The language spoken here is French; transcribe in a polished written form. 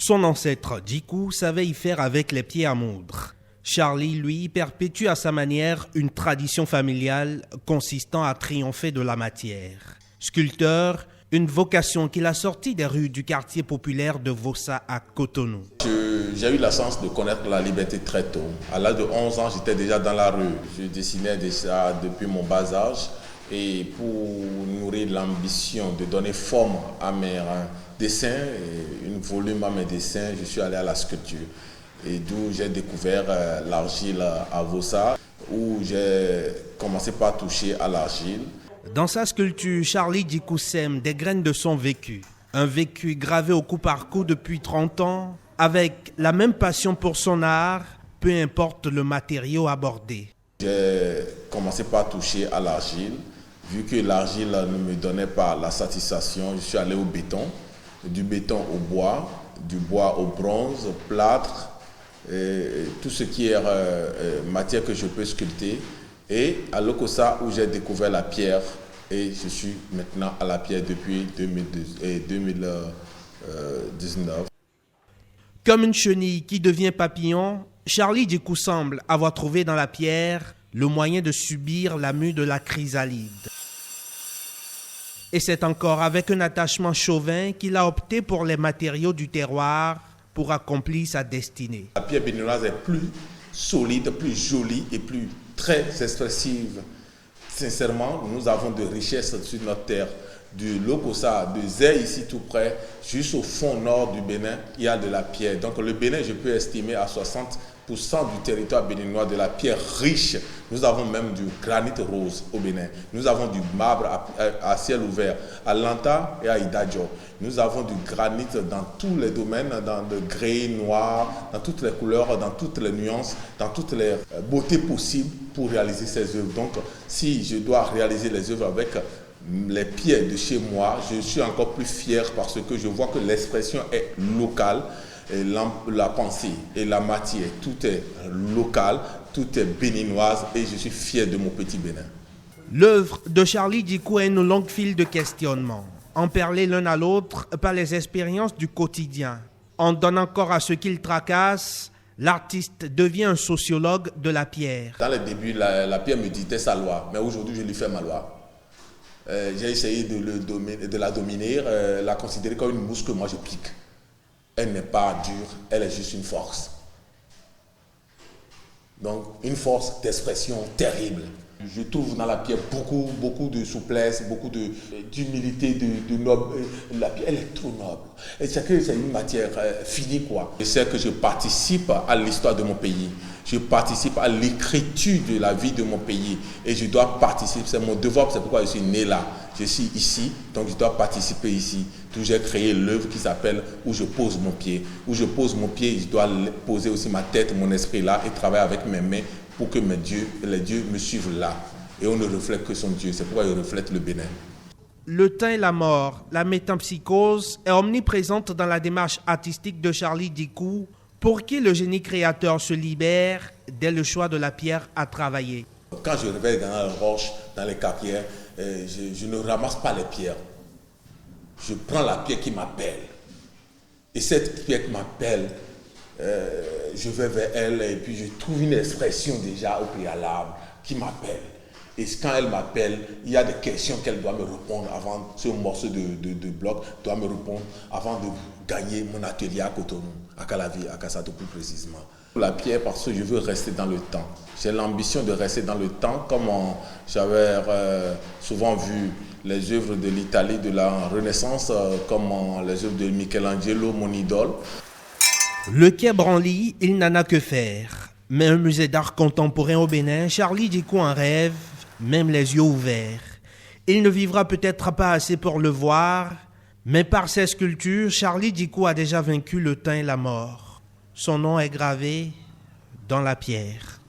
Son ancêtre Djikou savait y faire avec les pieds à moudre. Charlie, lui, perpétue à sa manière une tradition familiale consistant à triompher de la matière. Sculpteur, une vocation qu'il a sortie des rues du quartier populaire de Vossa à Cotonou. J'ai eu la chance de connaître la liberté très tôt. À l'âge de 11 ans, j'étais déjà dans la rue. Je dessinais déjà depuis mon bas âge. Et pour nourrir l'ambition de donner forme à mes dessins, et une volume à mes dessins, je suis allé à la sculpture. Et d'où j'ai découvert l'argile à Vossa, où j'ai commencé par toucher à l'argile. Dans sa sculpture, Charlie Djikou sème des graines de son vécu. Un vécu gravé au coup par coup depuis 30 ans, avec la même passion pour son art, peu importe le matériau abordé. J'ai commencé par toucher à l'argile. Vu que l'argile ne me donnait pas la satisfaction, je suis allé au béton, du béton au bois, du bois au bronze, au plâtre, et tout ce qui est matière que je peux sculpter. Et à Lokossa où j'ai découvert la pierre, et je suis maintenant à la pierre depuis 2019. Comme une chenille qui devient papillon, Charlie Djikou semble avoir trouvé dans la pierre le moyen de subir la mue de la chrysalide. Et c'est encore avec un attachement chauvin qu'il a opté pour les matériaux du terroir pour accomplir sa destinée. La pierre béninoise est plus solide, plus jolie et plus très expressive. Sincèrement, nous avons de richesses sur notre terre. Du Lokossa, de Zé ici tout près, jusqu'au fond nord du Bénin, il y a de la pierre. Donc le Bénin, je peux estimer à 60% du territoire béninois de la pierre riche. Nous avons même du granit rose au Bénin. Nous avons du marbre à ciel ouvert à Lanta et à Idadjo. Nous avons du granit dans tous les domaines, dans le gris, noir, dans toutes les couleurs, dans toutes les nuances, dans toutes les beautés possibles pour réaliser ces œuvres. Donc si je dois réaliser les œuvres avec les pierres de chez moi, je suis encore plus fier parce que je vois que l'expression est locale, et la pensée et la matière, tout est local, tout est béninoise et je suis fier de mon petit Bénin. L'œuvre de Charlie Djikou est une longue file de questionnements, emperlés l'un à l'autre par les expériences du quotidien. En donnant corps à ce qu'il tracasse, l'artiste devient un sociologue de la pierre. Dans les débuts, la pierre me dictait sa loi, mais aujourd'hui je lui fais ma loi. J'ai essayé de la dominer, la considérer comme une mousse que moi je pique. Elle n'est pas dure, elle est juste une force. Donc une force d'expression terrible. Je trouve dans la pierre beaucoup de souplesse, beaucoup d'humilité, de noble. La pierre, elle est trop noble. Et c'est une matière finie, quoi. Je sais que je participe à l'histoire de mon pays. Je participe à l'écriture de la vie de mon pays. Et je dois participer, c'est mon devoir, c'est pourquoi je suis né là. Je suis ici, donc je dois participer ici. D'où j'ai créé l'œuvre qui s'appelle « Où je pose mon pied ». Où je pose mon pied, je dois poser aussi ma tête, mon esprit là et travailler avec mes mains pour que les dieux me suivent là. Et on ne reflète que son Dieu. C'est pourquoi il reflète le Bénin. Le temps et la mort, la métempsychose est omniprésente dans la démarche artistique de Charlie Djikou, pour qui le génie créateur se libère dès le choix de la pierre à travailler. Quand je réveille dans les roches, dans les carrières, je ne ramasse pas les pierres. Je prends la pierre qui m'appelle. Et cette pierre qui m'appelle, je vais vers elle et puis je trouve une expression déjà au préalable qui m'appelle. Et quand elle m'appelle, il y a des questions qu'elle doit me répondre avant, ce morceau de bloc doit me répondre avant de gagner mon atelier à Cotonou, à Calavi, à Kassato plus précisément. La pierre parce que je veux rester dans le temps. J'ai l'ambition de rester dans le temps comme j'avais souvent vu les œuvres de l'Italie de la Renaissance, comme les œuvres de Michelangelo, mon idole. Le quai Branly, il n'en a que faire. Mais un musée d'art contemporain au Bénin, Charlie Djikou en rêve, même les yeux ouverts. Il ne vivra peut-être pas assez pour le voir, mais par ses sculptures, Charlie Djikou a déjà vaincu le temps et la mort. Son nom est gravé dans la pierre.